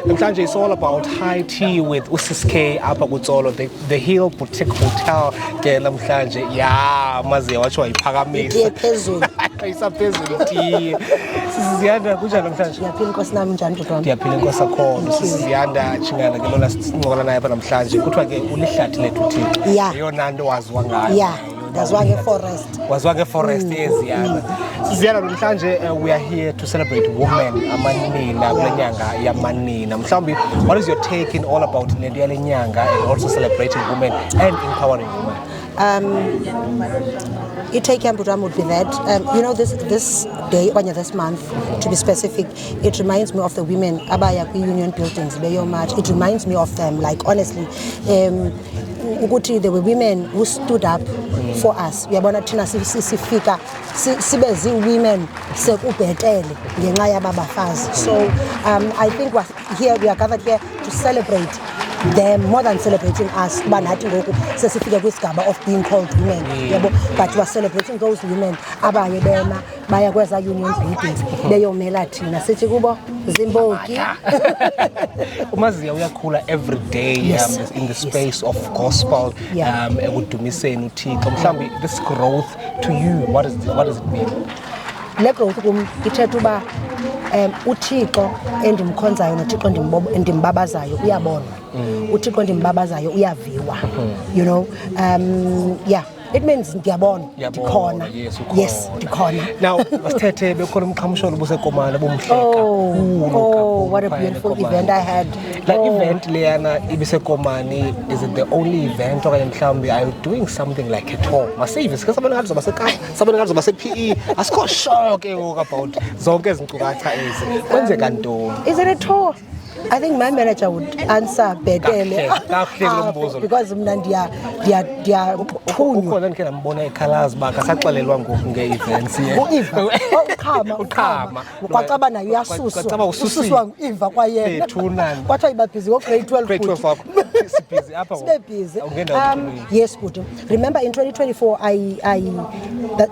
Namhlanje it's all about high tea with Usis K apha kuTsolo, the Hill Boutique Hotel ke namhlanje. Yeah, mazi watsho ayiphakamisa. Phezulu. Isaphezulu tea. Siziyanda kunjani namhlanje? Ndiyaphila Nkosi nami njani dodwana? Ndiyaphila Nkosi akho. Siziyanda chingana ke lona sincokola naye apha namhlanje. Kuthiwa ke ulihlathi lethu thina. Yeah. Eyona nto waziwa ngayo. Yeah. Waziwa ngeforest. Waziwa ngeforest eziyana. Siziyana namhlanje we are here to celebrate women amanina kule nyanga yamanina. Mhlawumbi what is your take in all about le nto yale nyanga and also celebrating women and empowering women? It take Amburam would be that. You know, this day, or this month, to be specific, it reminds me of the women Abaya Union buildings, Bayo March. It reminds me of them, like honestly. There were women who stood up for us. We are born at Sifika, Sibezi women, Sekupetele, Yengaya Babafaz. So I think we are gathered here to celebrate them more than celebrating us. Of being called women. But we are celebrating those women. Abayebema, Bayakweza Union buildings, Beyomela Tina, Sechigubo, Zimboki. Umaziya uyakhula every day in the space of gospel. Ekudumiseni uThixo. Mhlawumbi this growth to you, what does it mean? Le growth ithetha uba uThixo endimkhonzayo noThixo endimbabazayo uyabona. uThixo endimbabazayo uyaviwa. You know, yeah. It means ndiyabona ndikhona. Yes, ndikhona. Now masithethe bekhona umqhamusholo busekomane bomhleka. Oh, what a beautiful event I had. That event leyana ibisekomane, is it the only event okanye mhlawumbi are you doing something like a tour? Masive sike sabona ngathi zobaseKapa, sabona ngathi zobasePE. Asikho sure ke about zonke izinkcukacha ezi. Kwenzeka ntoni? Is it a tour? I think my manager would answer better because ukhona ndike nambona ekhalazi baka saxelelwa ngoku ngeevents ukhama kwacaba nayo yasuswa ususwa iva kwayena kwathi ibabhizi ngo grade 12 busy apha busy. Yes, good. Remember in 2024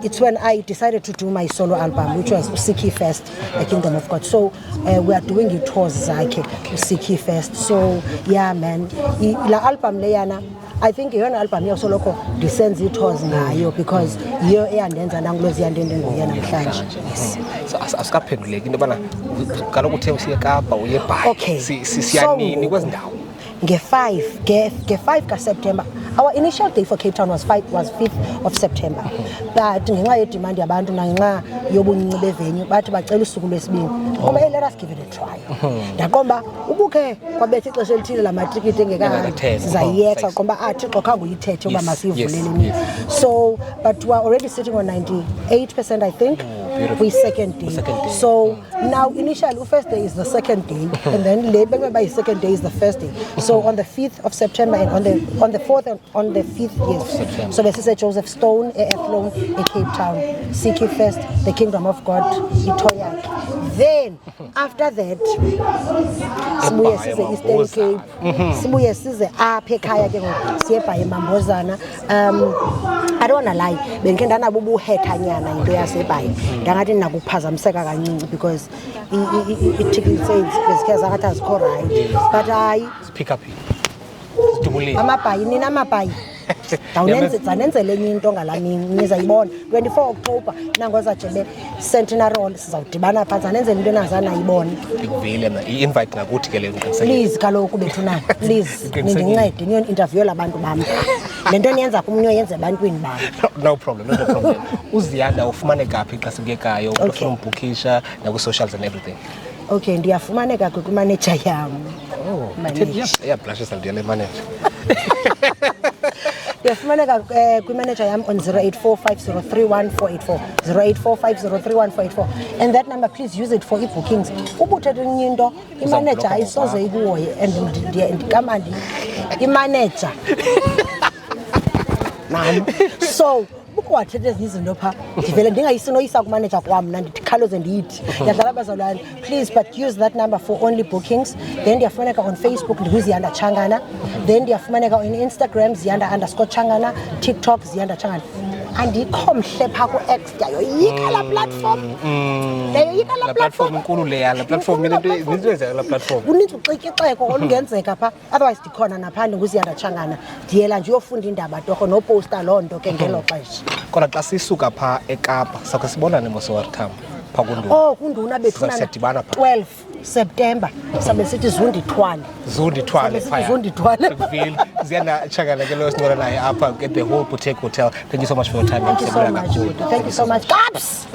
it's when I decided to do my solo album, which was Usiki Fest, the Kingdom of God. So we are doing it tours zakhe Usiki Fest. So yeah man, la album leyana I think yona album yasoloko ndisenza itours ngayo because iyo eyandenza nangulozi yandende ngoyena namhlanje. So asikaphenduleki into bana kaloku uthe usiye Kapa uye eBhayi siyanini kwezindawo nge5 kaSeptember. Our initial day for Cape Town was 5th of September. But ngenxa yedemand yabantu nangenxa yobuncinci bevenue bathi bacela usuku lwesibini. Ngoba let us give it a try. Ndaqomba ubuke kwabethe ixesha elithile la matrikiti engeka sizayiyetha qomba athi xokha nguyithethe uba masivulele ni. So but we are already sitting on 98% I think. We second day. So now initially first day is the second day and then later by second day is the first day. So on the 5th of September and on the 4th and on the 5th, yes. So this is Joseph Stone, Athlone, Cape Town, Siki Fest, the Kingdom of God, Itoyak. Then after that, sibuye size Eastern Cape, sibuye size apha ekhaya ke ngoku siyebhaye eMambozana. I don't wanna lie, bengike ndanabo ubuhethanyana into yaseBhayi. Ndangathi nakuphazamiseka kancinci because i-ticket sales bezikhe zangathi azikho right. But hayi pick up sidubulile amabhayi nina amabhayi Zanenzele enye into ngalamini nizayibona 24 October nangoza jebe Centenary sizawudibana phansi zanenzele into enazana ayibona ikuvile i-invite ngakuthi ke le nto please kaloku bethu na please nindincede niyo interview labantu bami lento niyenza kumnyo yenze ebantwini bami no problem uziyanda ufumaneka phi xa sikekayo ufuna umbukisha naku socials and everything. Okay, ndiyafumaneka ku manager yam. Oh, yeah, blushes and the manager. Ndiyafumaneka ku manager yam on 0845031484 0845031484 and that number please use it for e-bookings. Ubuthethe enye into imanager ayisoze ikuhoye and ndikamandi imanager. So ukwathethe izinto pha ndivele ndingayisinoyisa ku manager kwam na ndikhaloze ndiyithi yadlala bazalwane please but use that number for only bookings. Then ndiyafumaneka on Facebook ndikuziyanda Changana, then ndiyafumaneka on Instagram ziyanda_Changana, TikTok ziyanda Changana. andikho mhle phaa ku-X ndiyayoyika laa platform ndiyayoyika La platform inkulu leya, la platform into ezenzeka la platform. kuninzi uxikixeko olungenzeka phaa otherwise ndikhona naphandle nguZiyanda Tshangana ndiyela nje uyofunda iindaba torho nopowusta loo nto ke ngelo xesha. Kodwa xa sisuka phaa eKapa sakhe sibonane mosowathambo phaa kuNduna. Oh kunduna Siyadibana phaa. 12 September sabe sithi zundithwale Zundithwale Sabe phaya. sithi zundithwale. Vile Ziyanda Tshangana ke lo sincola naye apha at the whole Boutique Hotel. Thank you so much for your time. Thank you so much. Thank you so much. Caps.